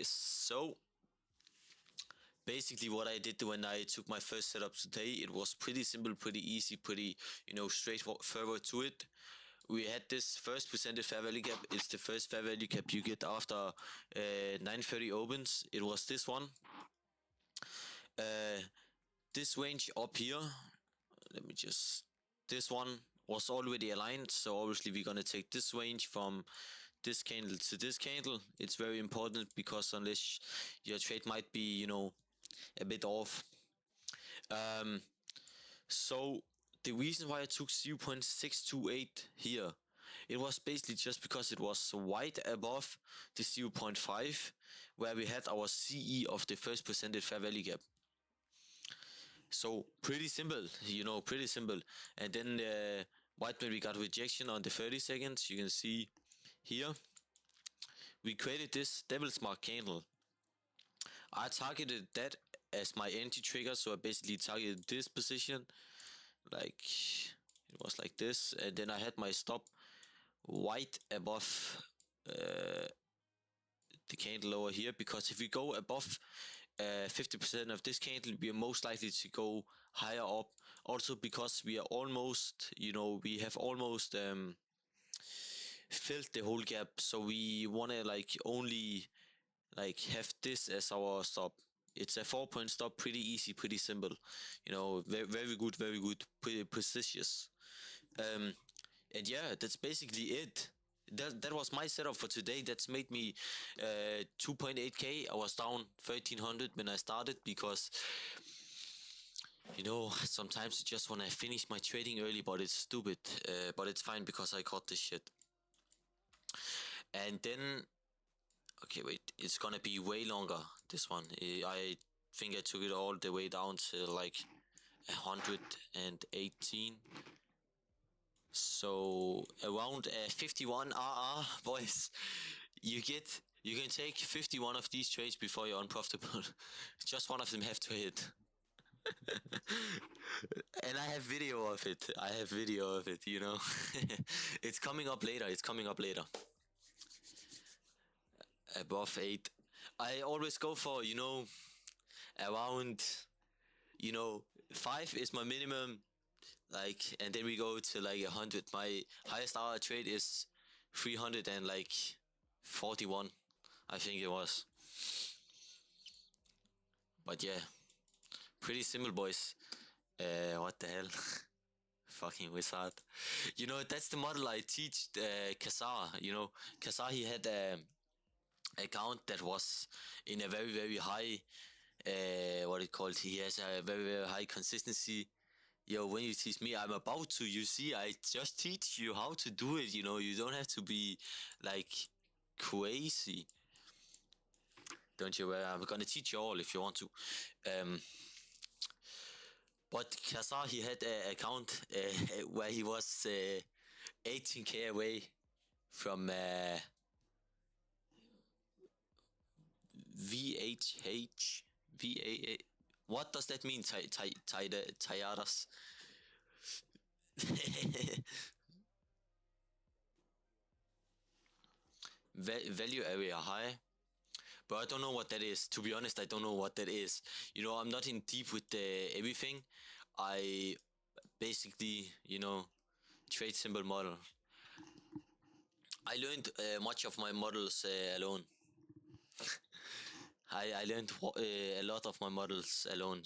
So basically what I did when I took my first setup today, it was pretty simple, pretty easy, pretty, straightforward to it. We had this first presented fair value gap. It's the first fair value gap you get after 9:30 opens. It was this one. This range up here, this one was already aligned, so obviously we're gonna take this range from this candle to this candle. It's very important because unless your trade might be, a bit off. So the reason why I took 0.628 here, it was basically just because it was right above the 0.5 where we had our CE of the first presented fair value gap. So pretty simple, pretty simple. And then right when we got rejection on the 30 seconds, you can see here, we created this devil's mark candle. I targeted that as my entry trigger, so I basically targeted this position, like it was like this, and then I had my stop right above the candle over here, because if we go above 50% of this candle, we are most likely to go higher up. Also because we are almost, we have almost filled the whole gap, so we want to only have this as our stop. It's a 4-point stop, pretty easy, pretty simple, very, very good, pretty precise. And yeah, that's basically it. That was my setup for today. That's made me 2.8k. I was down 1300 when I started because sometimes I just want to finish my trading early, but it's stupid. But it's fine because I caught this shit. And then, okay, wait, it's gonna be way longer, this one. I think I took it all the way down to 118. So around 51 RR, boys. You can take 51 of these trades before you're unprofitable. Just one of them have to hit. And I have video of it. It's coming up later. Above 8. I always go for, around, 5 is my minimum. And then we go to 100. My highest hour trade is 341, I think it was. But yeah, pretty simple, boys. What the hell? Fucking wizard. That's the model I teach Kazar. Kazar, he had an account that was in a very, very high, he has a very, very high consistency. When you teach me, I'm about to, I just teach you how to do it, you don't have to be crazy. Don't you worry, I'm gonna teach you all if you want to. But Kazar, he had an account where he was 18k away from VAA. What does that mean, Tayadas? Value area high. But I don't know what that is. To be honest, I don't know what that is. I'm not in deep with everything. I basically, trade symbol model. I learned much of my models alone. I learned a lot of my models alone,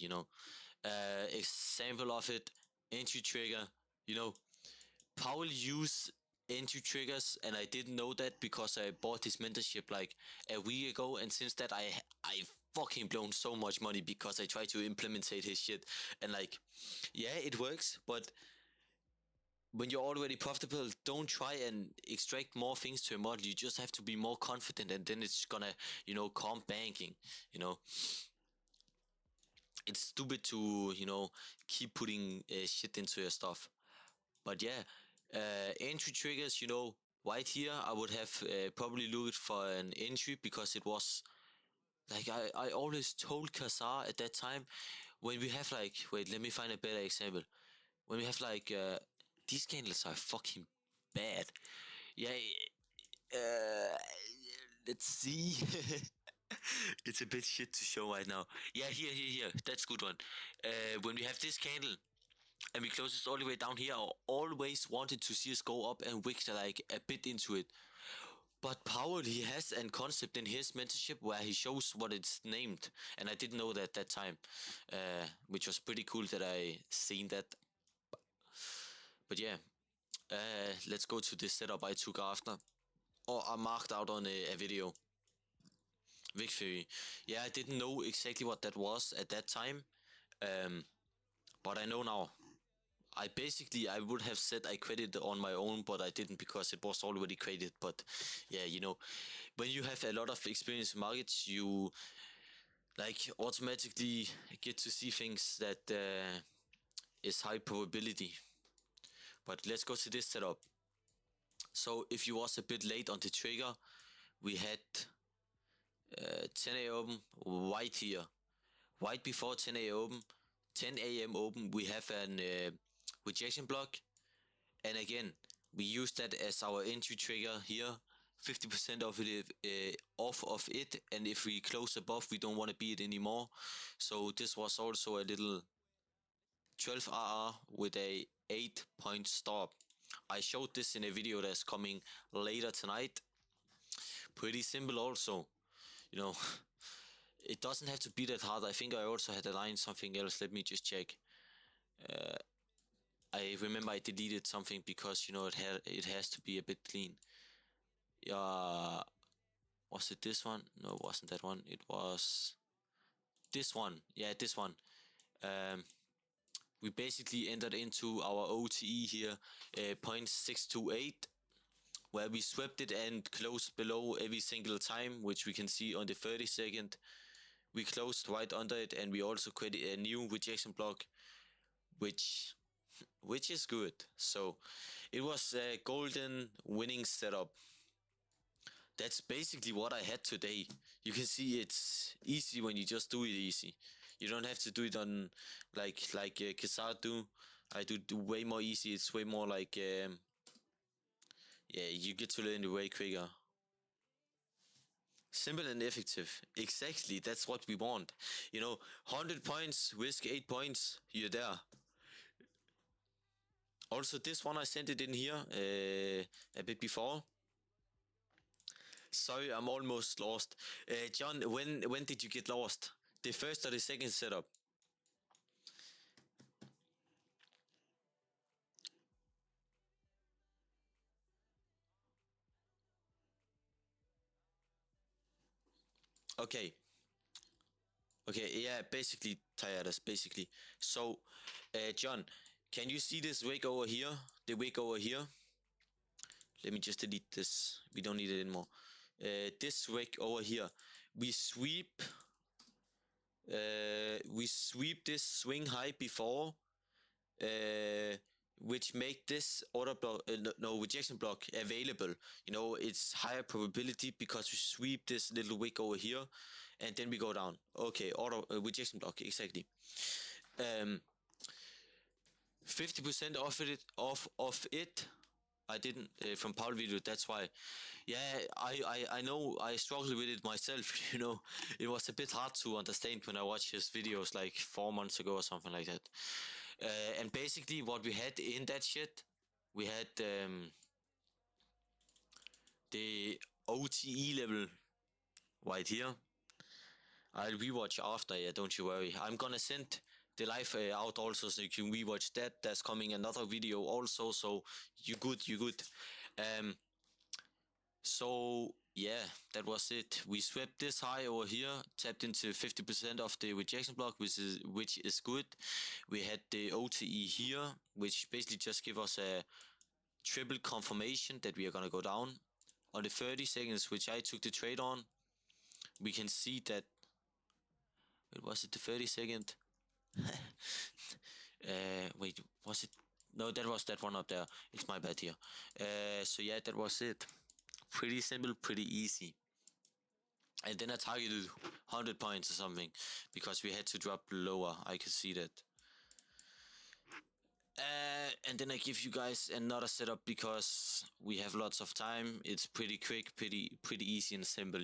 example of it, entry trigger, Paul used entry triggers, and I didn't know that because I bought his mentorship a week ago, and since that I fucking blown so much money because I tried to implement his shit, and yeah, it works, but when you're already profitable, don't try and extract more things to a model. You just have to be more confident, and then it's gonna, calm banking, It's stupid to, keep putting shit into your stuff. But yeah, entry triggers, right here, I would have probably looked for an entry because it was, I always told Kazar at that time, when we have wait, let me find a better example. When we have these candles are fucking bad. Yeah, let's see. It's a bit shit to show right now. Yeah, here. That's good one. When we have this candle and we close this all the way down here, I always wanted to see us go up and wick like a bit into it. But Powell, he has a concept in his mentorship where he shows what it's named, and I didn't know that at that time, which was pretty cool that I seen that. But yeah, let's go to this setup I took after, or I marked out on a video. Vic Fury. Yeah, I didn't know exactly what that was at that time, but I know now. I would have said I created on my own, but I didn't because it was already created. But yeah, when you have a lot of experience in markets, you like automatically get to see things that is high probability. But let's go to this setup. So if you was a bit late on the trigger, we had 10 a.m. open, white here. White before 10 a.m. open, 10 a.m. open, we have an rejection block. And again, we use that as our entry trigger here. 50% of it off of it, and if we close above, we don't want to be it anymore. So this was also a little 12 RR with a 8-point stop. I showed this in a video that's coming later tonight. Pretty simple also, it doesn't have to be that hard. I think I also had aligned something else. Let me just check. I remember I deleted something because it has to be a bit clean. Yeah, was it this one? No, it wasn't that one. It was this one. Yeah, this one. We basically entered into our OTE here, 0.628, where we swept it and closed below every single time, which we can see on the 30-second. We closed right under it, and we also created a new rejection block, which is good. So it was a golden winning setup. That's basically what I had today. You can see it's easy when you just do it easy. You don't have to do it on like Kesart do. I do way more easy. It's way more like yeah, you get to learn the way quicker. Simple and effective. Exactly, that's what we want. 100 points, risk 8 points, you're there. Also, this one I sent it in here a bit before. Sorry, I'm almost lost. John, when did you get lost? The first or the second setup? Okay. Okay, yeah, basically, Tiredus, basically. So, John, can you see this wick over here? The wick over here? Let me just delete this. We don't need it anymore. This wick over here. We sweep this swing high before, which make this order block, rejection block available. It's higher probability because we sweep this little wick over here, and then we go down. Okay, order rejection block, exactly. 50% of it. I didn't from Paul video. That's why. Yeah, I know. I struggled with it myself. It was a bit hard to understand when I watched his videos like 4 months ago or something like that. And basically, what we had in that shit, we had the OTE level right here. I'll rewatch after. Yeah, don't you worry. I'm gonna send the live out also, so you can rewatch that. There's coming another video also, so you good. So yeah, that was it. We swept this high over here, tapped into 50% of the rejection block, which is good. We had the OTE here, which basically just give us a triple confirmation that we are gonna go down. On the 30 seconds, which I took the trade on, we can see that. Was it the 30-second? Wait, was it? No, that was that one up there. It's my bad here. So yeah, that was it. Pretty simple, pretty easy. And then I targeted 100 points or something because we had to drop lower. I could see that. And then I give you guys another setup because we have lots of time. It's pretty quick, pretty easy and simple,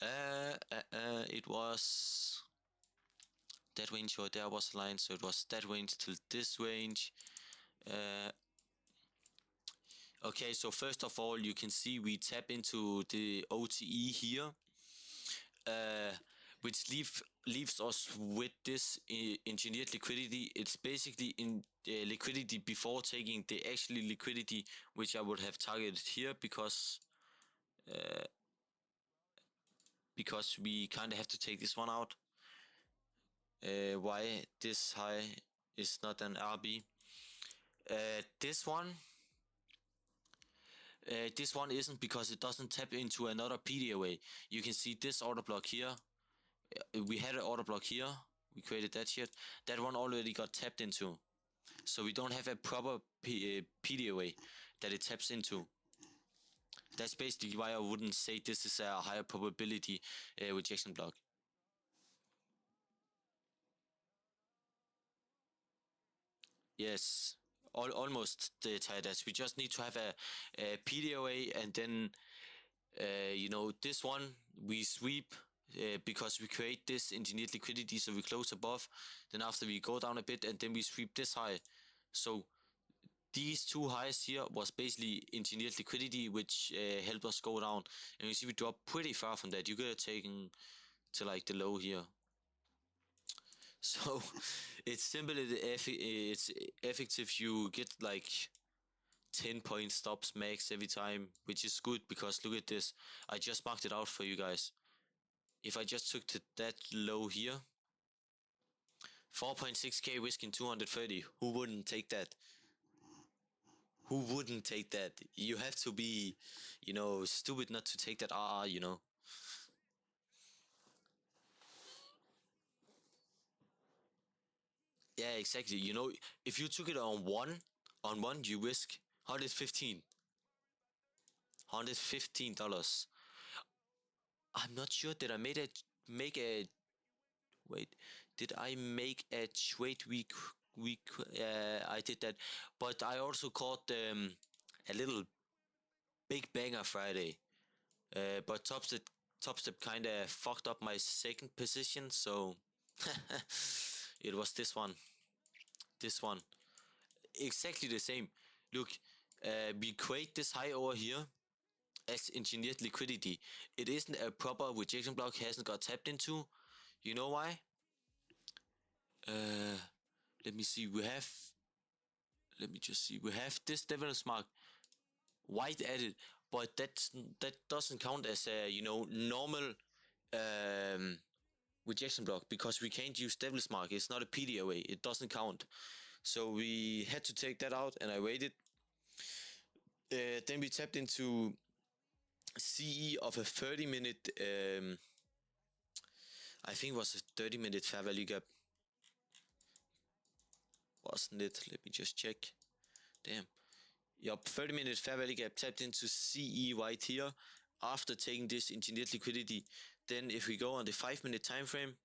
It was that range, or there was a line, so it was that range till this range. Uh, okay, so first of all, you can see we tap into the OTE here, uh, which leaves us with this engineered liquidity. It's basically in liquidity before taking the actually liquidity, which I would have targeted here uh, because we kind of have to take this one out. Why this high is not an RB. This one this one isn't, because it doesn't tap into another PDOA. You can see this order block here. We had an order block here. We created that shit. That one already got tapped into. So we don't have a proper PDOA that it taps into. That's basically why I wouldn't say this is a higher probability rejection block. Yes, almost the tight as. We just need to have a PDOA, and then you know, this one we sweep because we create this engineered liquidity, so we close above. Then after we go down a bit, and then we sweep this high. So these two highs here was basically engineered liquidity, which helped us go down. And you see we drop pretty far from that. You could have taken to like the low here. So it's simple. It's effective. You get like 10-point stops max every time, which is good, because look at this. I just marked it out for you guys. If I just took to that low here, 4.6k risking 230. Who wouldn't take that? Who wouldn't take that? You have to be, you know, stupid not to take that RR, you know. Yeah, exactly. You know, if you took it on one, you risk 115. $115. I'm not sure. Did I make a wait? Did I make a trade week? I did that, but I also caught a little big banger Friday. But top step kind of fucked up my second position, so it was this one. This one. Exactly the same. Look, we create this high over here as engineered liquidity. It isn't a proper rejection block, hasn't got tapped into. You know why? Uh, let me see. Let me just see. We have this devil's mark white added, but that doesn't count as a, you know, normal um, rejection block, because we can't use devil's mark. It's not a PDOA. It doesn't count. So we had to take that out, and I waited. Then we tapped into CE of a 30-minute. I think it was a 30-minute fair value gap. Wasn't it? Let me just check. Damn. Yup, 30-minute fair value gap tapped into CE right here after taking this engineered liquidity. Then if we go on the 5-minute time frame,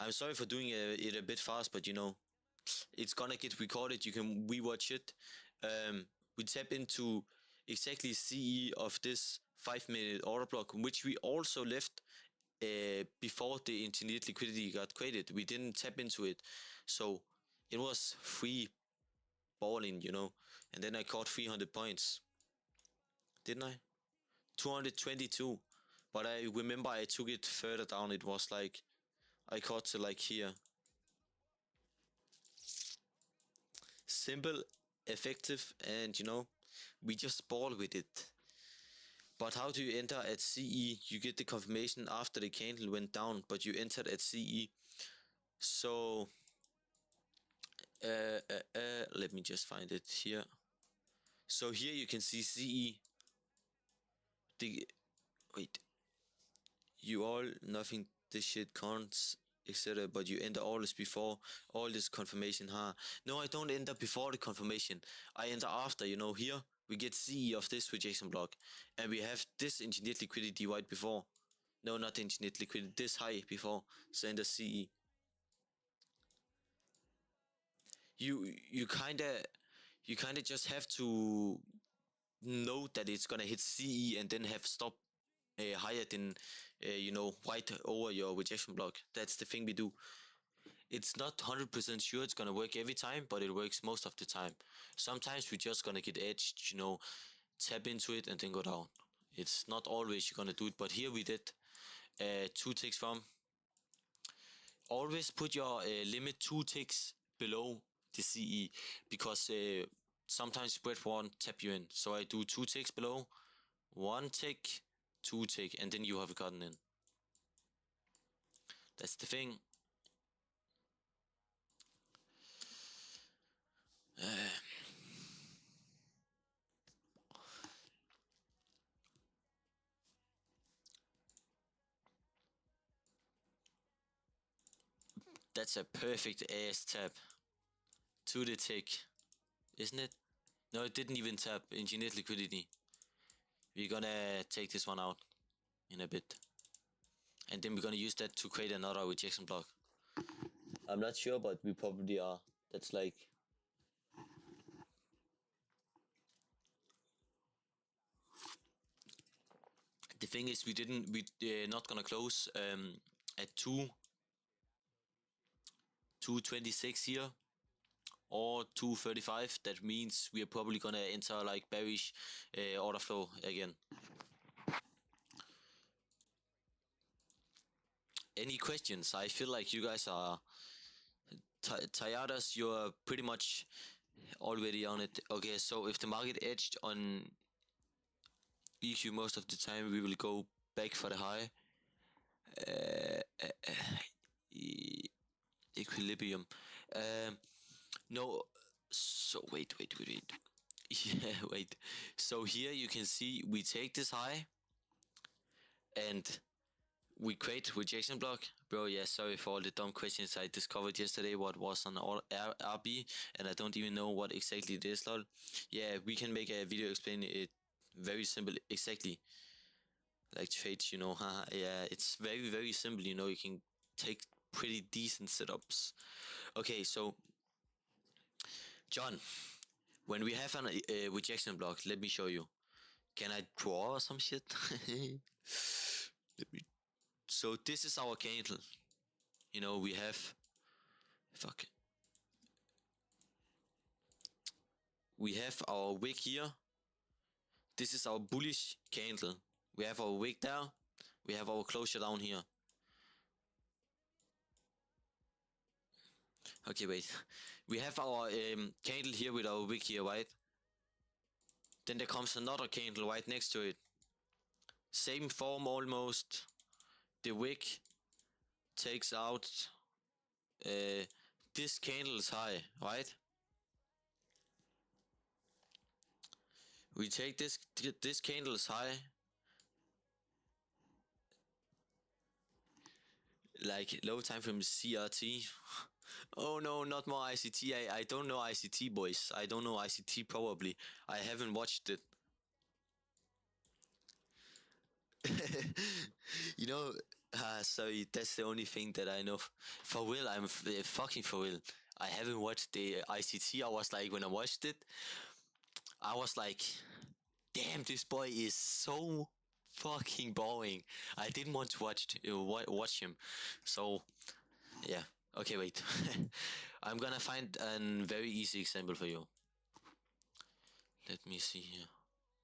I'm sorry for doing it a bit fast, but you know, it's gonna get recorded. You can rewatch it. We tap into exactly CE of this 5-minute order block, which we also left before the engineered liquidity got created. We didn't tap into it, so it was free balling, you know. And then I caught 300 points, didn't I? 222. But I remember I took it further down. It was like I caught to like here. Simple, effective, and you know, we just ball with it. But how do you enter at CE? You get the confirmation after the candle went down, but you entered at CE. So let me just find it here. So here you can see CE. The wait, you all nothing. This shit counts, etc. But you enter all this before all this confirmation, huh? No, I don't enter before the confirmation. I enter after. You know, here we get CE of this rejection block, and we have this engineered liquidity right before. No, not engineered liquidity. This high before. So enter CE. You kind of just have to know that it's gonna hit CE and then have stop higher than white over your rejection block. That's the thing we do. It's not 100% sure it's gonna work every time, but it works most of the time. Sometimes we're just gonna get edged, tap into it and then go down. It's not always you're gonna do it, but here we did 2 ticks from. Always put your limit 2 ticks below the CE, because sometimes spread one tap you in. So I do 2 ticks below, 1 tick, 2 tick, and then you have gotten in. That's the thing. That's a perfect ass tap to the tick, isn't it? No, it didn't even tap. Engineered liquidity. We're gonna take this one out in a bit, and then we're gonna use that to create another rejection block. I'm not sure, but we probably are. That's like... The thing is, we're not gonna close at 226 here or 235. That means we are probably gonna enter like bearish order flow again. Any questions? I feel like you guys are tired as you're pretty much already on it. Okay, so if the market edged on EQ most of the time, we will go back for the high. Equilibrium. No, so wait. Yeah, wait. So here you can see we take this high and we create rejection block. Bro, yeah, sorry for all the dumb questions I discovered yesterday what was on RB, and I don't even know what exactly it is, lol. Yeah, we can make a video explaining it very simple, exactly like trades, haha. Yeah, it's very, very simple, you can take pretty decent setups. Okay, so John, when we have a rejection block, let me show you. Can I draw some shit? Let me. So this is our candle. We have... Fuck. We have our wick here. This is our bullish candle. We have our wick there. We have our closure down here. Okay, wait. We have our candle here with our wick here, right? Then there comes another candle right next to it. Same form almost. The wick takes out this candle's high, right? We take this candle's high, like low time from CRT. Oh no, not more ICT. I don't know ICT, boys. I don't know ICT probably. I haven't watched it. you know, sorry, that's the only thing that I know. For real, I'm fucking for real. I haven't watched the ICT. I was like, when I watched it, I was like, damn, this boy is so fucking boring. I didn't want to watch him. So, yeah. Okay, wait. I'm gonna find a very easy example for you. Let me see here.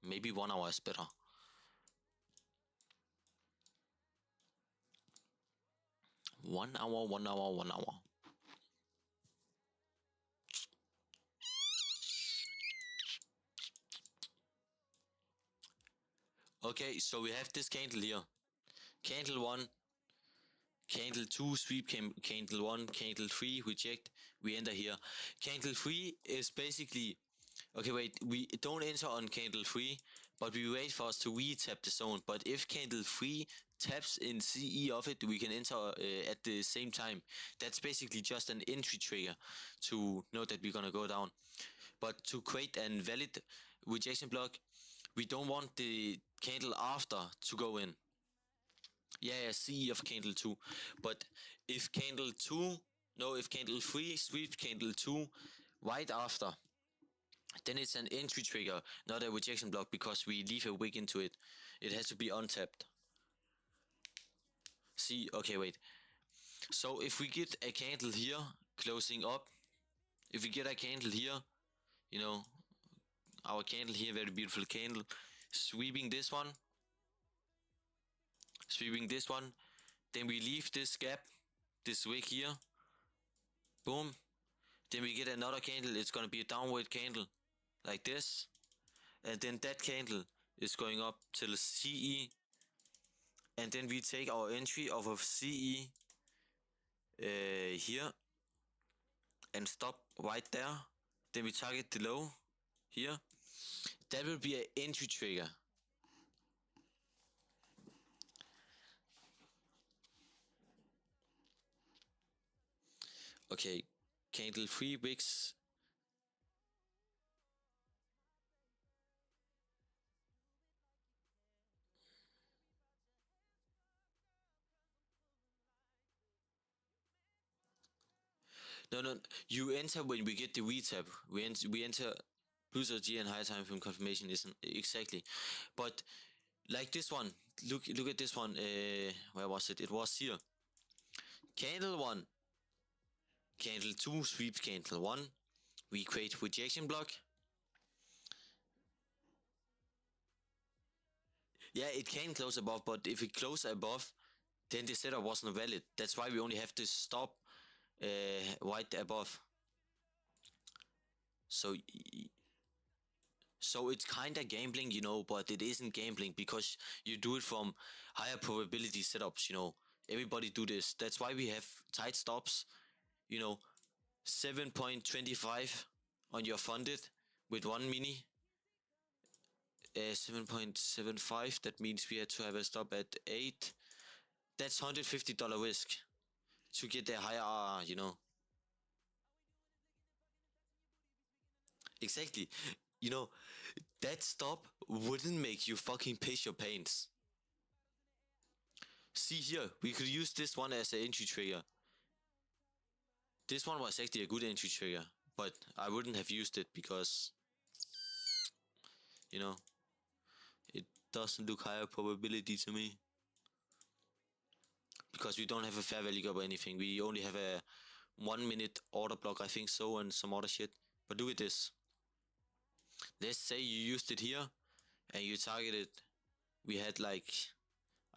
Maybe 1 hour is better. One hour. Okay, so we have this candle here. Candle 1, candle 2, sweep, candle 1, candle 3, reject, we enter here. Candle 3 is basically... Okay, wait, we don't enter on candle 3, but we wait for us to re-tap the zone. But if candle 3 taps in CE of it, we can enter at the same time. That's basically just an entry trigger to know that we're gonna go down. But to create an valid rejection block, we don't want the candle after to go in. Yeah, CE of candle 2. But if candle 3 sweeps candle 2 right after, then it's an entry trigger, not a rejection block, because we leave a wick into it. It has to be untapped. See, okay, wait. So if we get a candle here, closing up, if we get a candle here, you know, our candle here, very beautiful candle, sweeping this one, then we leave this gap, this wick here, boom, then we get another candle, it's gonna be a downward candle, like this, and then that candle is going up till CE, and then we take our entry off of CE here, and stop right there, then we target the low here, that will be an entry trigger. Okay, candle 3 wicks. No, you enter when we get the V-tab. We enter plus G and higher time frame confirmation isn't exactly. But like this one, look at this one. Where was it? It was here. Candle 1, candle 2, sweep candle 1. We create rejection block. Yeah, it can close above, but if it closes above, then the setup wasn't valid. That's why we only have to stop right above. So it's kinda gambling, you know, but it isn't gambling because you do it from higher probability setups, you know. Everybody do this. That's why we have tight stops, you know, 7.25 on your funded with 1 mini. 7.75, that means we had to have a stop at 8. That's $150 risk to get the higher RR, you know. Exactly. You know, that stop wouldn't make you fucking piss your pants. See here, we could use this one as an entry trigger. This one was actually a good entry trigger, but I wouldn't have used it because, you know, it doesn't look higher probability to me. Because we don't have a fair value gap or anything. We only have a 1 minute order block, I think so, and some other shit. But look at this. Let's say you used it here and you targeted. We had like,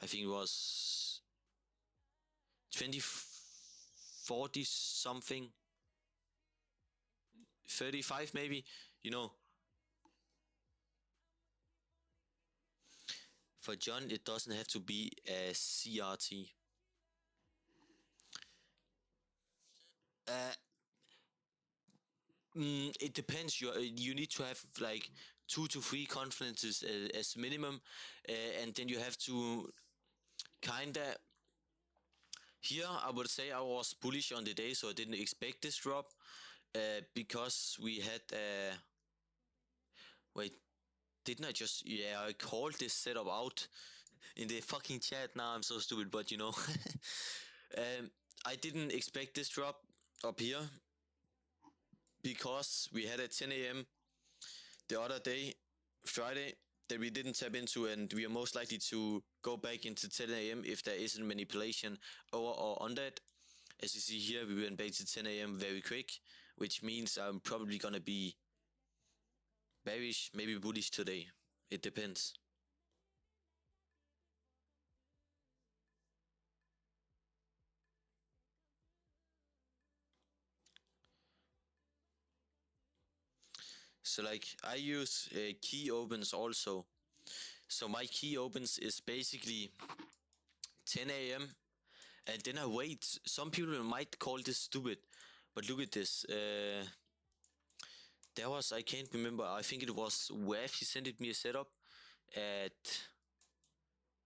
I think it was 20, 40 something, 35 maybe, you know. For John, it doesn't have to be a CRT. It depends. You need to have like 2 to 3 conferences as minimum, and then you have to kinda. Here, I would say I was bullish on the day, so I didn't expect this drop, because we had. Wait, didn't I just? Yeah, I called this setup out in the fucking chat. Now I'm so stupid, but you know, I didn't expect this drop up here because we had at 10 a.m. the other day, Friday, that we didn't tap into, and we are most likely to go back into 10 a.m. if there isn't manipulation over or under it. As you see here, we went back to 10 a.m. very quick, which means I'm probably gonna be bearish, maybe bullish today. It depends. So like I use key opens also. So my key opens is basically 10 a.m. and then I wait. Some people might call this stupid, but look at this. There was, I can't remember, I think it was Wef, he sent me a setup at,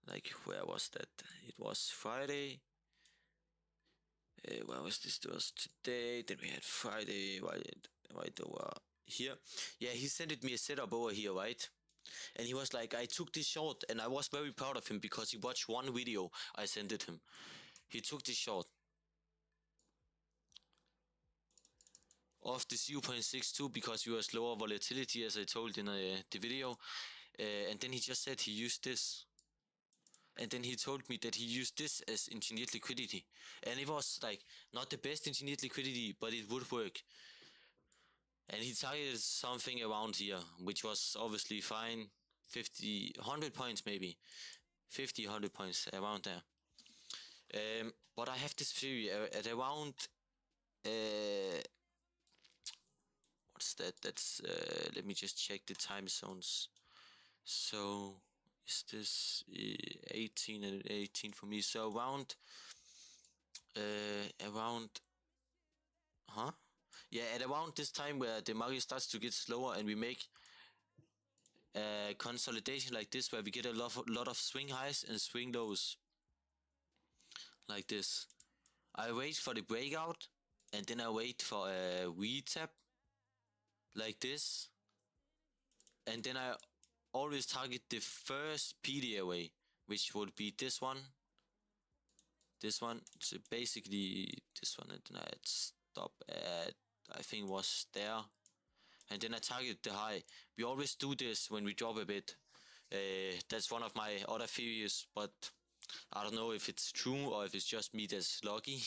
like, where was that? It was Friday. Where was this? It was today. Then we had Friday, right over here. Yeah, he sent me a setup over here, right? And he was like, I took this short, and I was very proud of him because he watched one video I sent it him. He took this short of the 0.62 because we was lower volatility, as I told in the video. And then he just said he used this. and then he told me that he used this as engineered liquidity, and it was like not the best engineered liquidity, but it would work. And he targeted something around here, which was obviously fine. 50, 100 points maybe. 50, 100 points, around there. But I have this theory at around... what's that? That's... let me just check the time zones. So... is this 18 and 18 for me? So around... Huh? Yeah, at around this time where the market starts to get slower and we make consolidation like this, where we get a lot of swing highs and swing lows like this. I wait for the breakout, and then I wait for a retap like this, and then I always target the first PDAway, which would be this one, so basically this one, and then I'd stop at, I think was there, and then I target the high. We always do this when we drop a bit. That's one of my other theories, but I don't know if it's true or if it's just me that's lucky.